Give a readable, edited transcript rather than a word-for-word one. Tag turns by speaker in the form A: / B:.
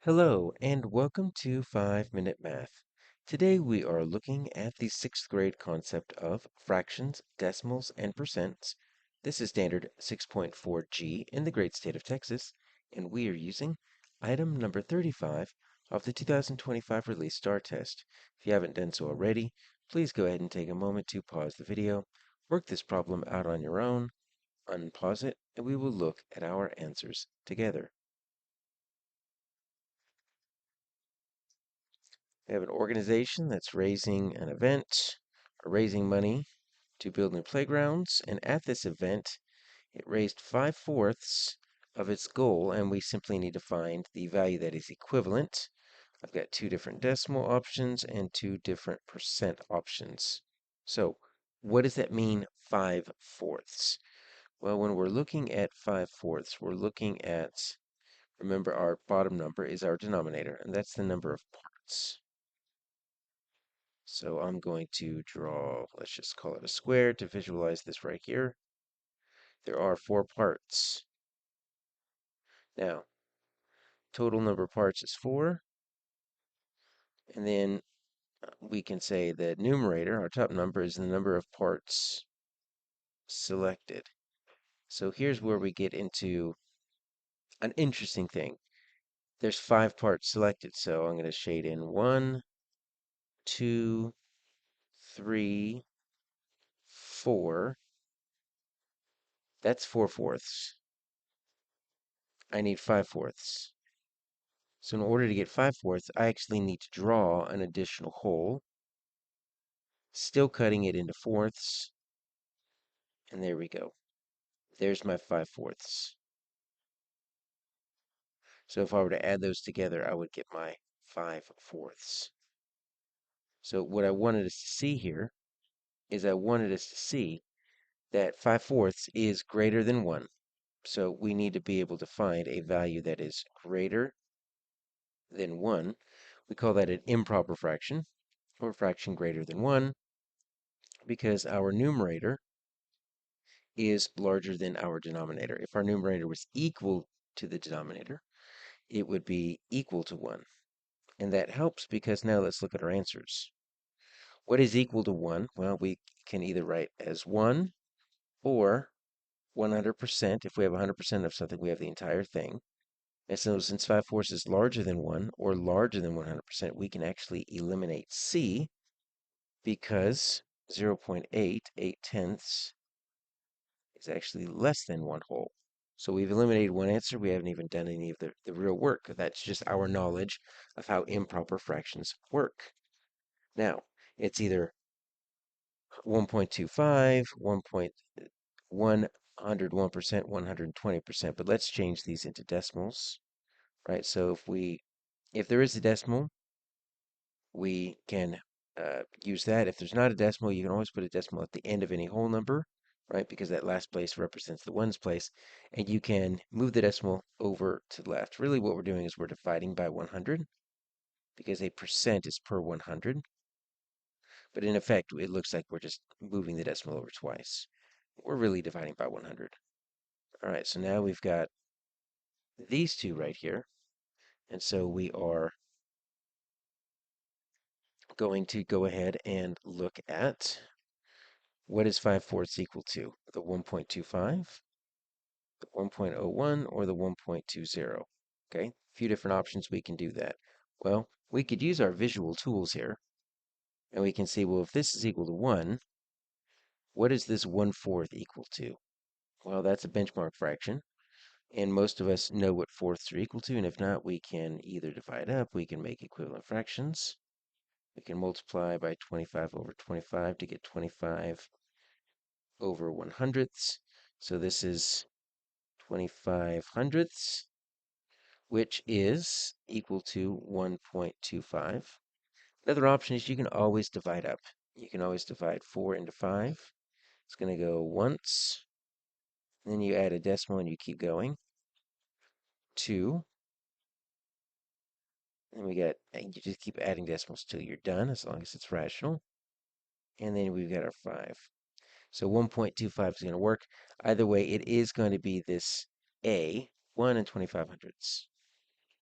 A: Hello, and welcome to 5 Minute Math. Today we are looking at the sixth grade concept of fractions, decimals, and percents. This is standard 6.4G in the great state of Texas, and we are using item number 35 of the 2025 release STAAR test. If you haven't done so already, please go ahead and take a moment to pause the video, work this problem out on your own, unpause it, and we will look at our answers together. We have an organization that's raising an event or raising money to build new playgrounds. And at this event, it raised 5/4 of its goal, and we simply need to find the value that is equivalent. I've got two different decimal options and two different percent options. So what does that mean, 5/4? Well, when we're looking at 5/4, we're looking at, remember, our bottom number is our denominator, and that's the number of parts. So I'm going to draw, let's just call it a square to visualize this right here. There are 4 parts. Now, total number of parts is 4. And then we can say the numerator, our top number, is the number of parts selected. So here's where we get into an interesting thing. There's 5 parts selected, so I'm going to shade in 1, 2, 3, 4. That's 4/4. I need 5/4. So in order to get 5/4, I actually need to draw an additional hole, still cutting it into fourths, and there we go. There's my 5/4. So if I were to add those together, I would get my 5/4. So what I wanted us to see here is I wanted us to see that 5/4 is greater than 1. So we need to be able to find a value that is greater than 1. We call that an improper fraction, or fraction greater than 1, because our numerator is larger than our denominator. If our numerator was equal to the denominator, it would be equal to 1. And that helps because now let's look at our answers. What is equal to 1? Well, we can either write as 1 or 100%. If we have 100% of something, we have the entire thing. And so since 5/4 is larger than 1 or larger than 100%, we can actually eliminate C because 0.8, 8/10 is actually less than 1 whole. So we've eliminated one answer. We haven't even done any of the real work. That's just our knowledge of how improper fractions work. Now, it's either 1.25, 101%, 120%, but let's change these into decimals, right? So if there is a decimal, we can use that. If there's not a decimal, you can always put a decimal at the end of any whole number, right? Because that last place represents the ones place. And you can move the decimal over to the left. Really what we're doing is we're dividing by 100 because a percent is per 100. But in effect, it looks like we're just moving the decimal over twice. We're really dividing by 100. All right, so now we've got these two right here. And so we are going to go ahead and look at what is 5/4 equal to? The 1.25, the 1.01, or the 1.20? Okay, a few different options we can do that. Well, we could use our visual tools here, and we can see, well, if this is equal to 1, what is this 1/4 equal to? Well, that's a benchmark fraction, and most of us know what fourths are equal to, and if not, we can either divide up, we can make equivalent fractions. We can multiply by 25 over 25 to get 25 over 100ths. So this is 25 hundredths, which is equal to 1.25. Another option is you can always divide up. You can always divide 4 into 5. It's going to go once, then you add a decimal and you keep going. 2, and you just keep adding decimals till you're done, as long as it's rational. And then we've got our 5. So 1.25 is going to work. Either way, it is going to be this A, 1 and 25 hundredths.